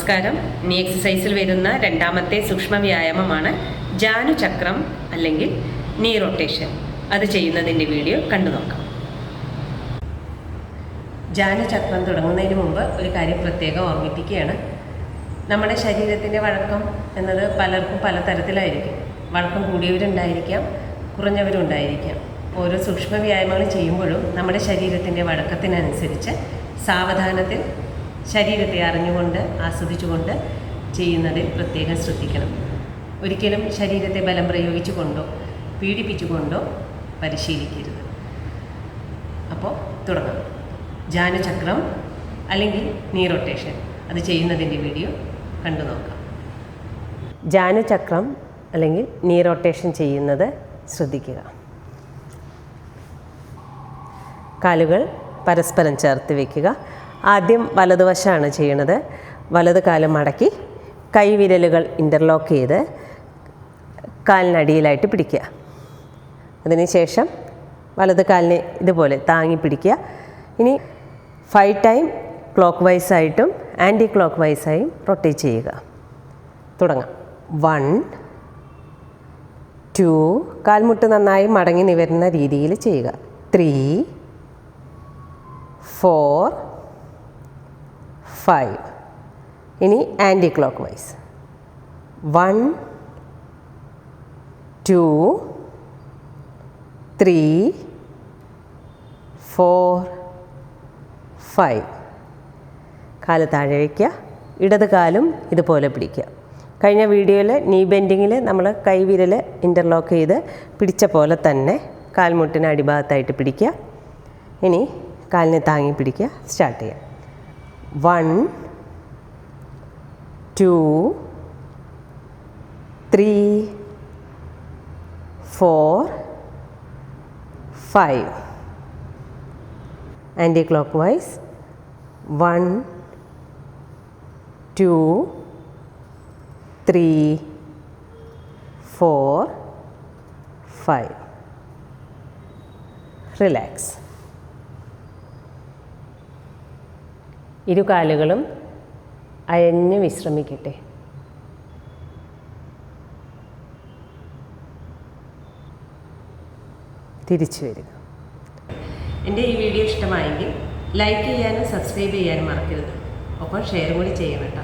നമസ്കാരം. ഇനി എക്സസൈസിൽ വരുന്ന രണ്ടാമത്തെ സൂക്ഷ്മ വ്യായാമമാണ് ജാനുചക്രം അല്ലെങ്കിൽ നീ റൊട്ടേഷൻ. അത് ചെയ്യുന്നതിൻ്റെ വീഡിയോ കണ്ടു നോക്കാം. ജാനുചക്രം തുടങ്ങുന്നതിന് മുമ്പ് ഒരു കാര്യം പ്രത്യേകം ഓർമ്മിപ്പിക്കുകയാണ്. നമ്മുടെ ശരീരത്തിൻ്റെ വഴക്കം എന്നത് പലർക്കും പലതരത്തിലായിരിക്കും. വഴക്കം കൂടിയവരുണ്ടായിരിക്കാം, കുറഞ്ഞവരുണ്ടായിരിക്കാം. ഓരോ സൂക്ഷ്മ വ്യായാമങ്ങൾ ചെയ്യുമ്പോഴും നമ്മുടെ ശരീരത്തിൻ്റെ വഴക്കത്തിനനുസരിച്ച് സാവധാനത്തിൽ ശരീരത്തെ അറിഞ്ഞുകൊണ്ട് ആസ്വദിച്ചുകൊണ്ട് ചെയ്യുന്നതിൽ പ്രത്യേകം ശ്രദ്ധിക്കണം. ഒരിക്കലും ശരീരത്തെ ബലം പ്രയോഗിച്ചുകൊണ്ടോ പീഡിപ്പിച്ചുകൊണ്ടോ പരിശീലിക്കരുത്. അപ്പോൾ തുടങ്ങാം. ജാനുചക്രം അല്ലെങ്കിൽ നീ റൊട്ടേഷൻ അത് ചെയ്യുന്നതിൻ്റെ വീഡിയോ കണ്ടു നോക്കാം. ജാനുചക്രം അല്ലെങ്കിൽ നീ റൊട്ടേഷൻ ചെയ്യുന്നത് ശ്രദ്ധിക്കുക. കാലുകൾ പരസ്പരം ചേർത്ത് വയ്ക്കുക. ആദ്യം വലതുവശമാണ് ചെയ്യണത്. വലത് കാല് മടക്കി കൈവിരലുകൾ ഇൻ്റർലോക്ക് ചെയ്ത് കാലിനടിയിലായിട്ട് പിടിക്കുക. അതിനുശേഷം വലത് കാലിനെ ഇതുപോലെ താങ്ങി പിടിക്കുക. ഇനി 5 ടൈം ക്ലോക്ക് വൈസായിട്ടും ആൻറ്റി ക്ലോക്ക് വൈസായും റൊട്ടേറ്റ് ചെയ്യുക. തുടങ്ങാം. 1 2 കാൽമുട്ട് നന്നായി മടങ്ങി നിവരുന്ന രീതിയിൽ ചെയ്യുക. 3 4 5. ഇനി ആൻറ്റി ക്ലോക്ക് വൈസ് 1 2 3 4 5. കാല് താഴെ വയ്ക്കുക. ഇടത് കാലും ഇതുപോലെ പിടിക്കുക. കഴിഞ്ഞ വീഡിയോയിൽ നീ ബെൻഡിങ്ങിൽ നമ്മൾ കൈവിരൽ ഇൻ്റർലോക്ക് ചെയ്ത് പിടിച്ച പോലെ തന്നെ കാൽമുട്ടിന് അടിഭാഗത്തായിട്ട് പിടിക്കുക. ഇനി കാലിനെ താങ്ങി പിടിക്കുക. സ്റ്റാർട്ട് ചെയ്യാം. 1 2 3 4 5. Anticlockwise 1 2 3 4 5. റിലാക്സ്. ഇരുകാലുകളും അയഞ്ഞ് വിശ്രമിക്കട്ടെ. തിരിച്ചു വരിക. എൻ്റെ ഈ വീഡിയോ ഇഷ്ടമായെങ്കിൽ ലൈക്ക് ചെയ്യാനും സബ്സ്ക്രൈബ് ചെയ്യാനും മറക്കരുത്. ഒപ്പം ഷെയർ കൂടി ചെയ്യണം കേട്ടോ.